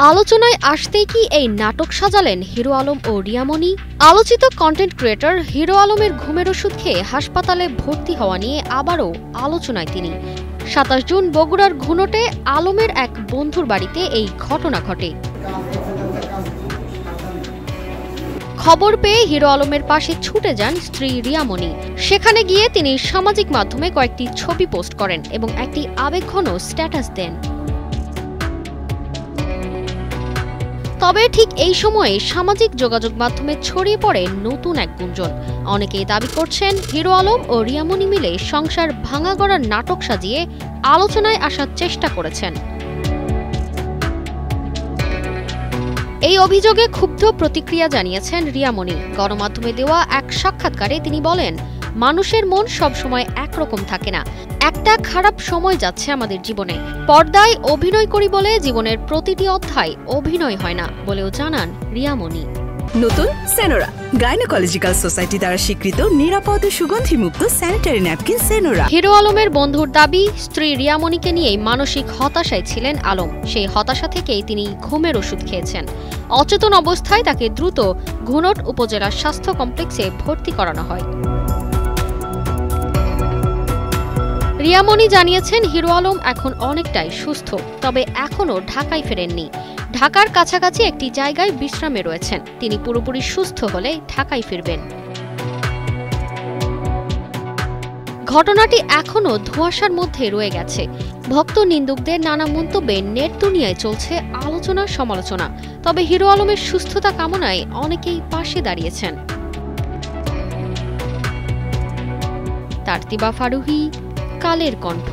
আলোচনায় আসতেই কি এই নাটক সাজালেন হিরো আলম ও রিয়ামণি? আলোচিত কন্টেন্ট ক্রিয়েটর হিরো আলমের ঘুমের ওষুধ খেয়ে হাসপাতালে ভর্তি হওয়া নিয়ে আবারও আলোচনায় তিনি। ২৭ জুন বগুড়ার ঘুনটে আলমের এক বন্ধুর বাড়িতে এই ঘটনা ঘটে। খবর পেয়ে হিরো আলমের পাশে ছুটে যান স্ত্রী রিয়ামণি। সেখানে গিয়ে তিনি সামাজিক মাধ্যমে কয়েকটি ছবি পোস্ট করেন এবং একটি আবেগঘন স্ট্যাটাস দেন। তবে ঠিক এই সময়ে সামাজিক যোগাযোগ মাধ্যমে ছড়িয়ে পড়ে নতুন এক গুঞ্জন। অনেকেই দাবি করছেন হিরো আলম ও রিয়ামণি মিলে সংসার ভাঙা গড়ার নাটক সাজিয়ে আলোচনায় আসার চেষ্টা করেছেন। এই অভিযোগে ক্ষুব্ধ প্রতিক্রিয়া জানিয়েছেন রিয়ামণি। গণমাধ্যমে দেওয়া এক সাক্ষাৎকারে তিনি বলেন, মানুষের মন সবসময় একরকম থাকে না। একটা খারাপ সময় যাচ্ছে আমাদের জীবনে। পর্দায় অভিনয় করি বলে জীবনের প্রতিটি অধ্যায় অভিনয় হয় না বলেও জানান রিয়ামণি। নতুন সেনোরা গাইনোকোলজিক্যাল সোসাইটি দ্বারা স্বীকৃত নিরাপদ ও সুগন্ধিমুক্ত স্যানিটারি ন্যাপকিন সেনোরা। হিরো আলমের বন্ধুর দাবি, স্ত্রী রিয়ামণিকে নিয়েই মানসিক হতাশায় ছিলেন আলম। সেই হতাশা থেকেই তিনি ঘুমের ওষুধ খেয়েছেন। অচেতন অবস্থায় তাকে দ্রুত ঘুনট উপজেলা স্বাস্থ্য কমপ্লেক্সে ভর্তি করানো হয়। রিয়ামণি জানিয়েছেন, হিরো আলম এখন অনেকটাই সুস্থ, তবে এখনও ঢাকায় ফেরেননি। ঢাকার কাছাকাছি একটি জায়গায় বিশ্রামে রয়েছেন। তিনি পুরোপুরি সুস্থ হলে ঢাকায় ফিরবেন। ঘটনাটি এখনও ধোঁয়াশার মধ্যে রয়ে গেছে। ভক্ত নিন্দুকদের নানা মন্তব্যে নেট দুনিয়ায় চলছে আলোচনা সমালোচনা। তবে হিরো আলমের সুস্থতা কামনায় অনেকেই পাশে দাঁড়িয়েছেন। তারতিবা ফারুহি, কালের কণ্ঠ।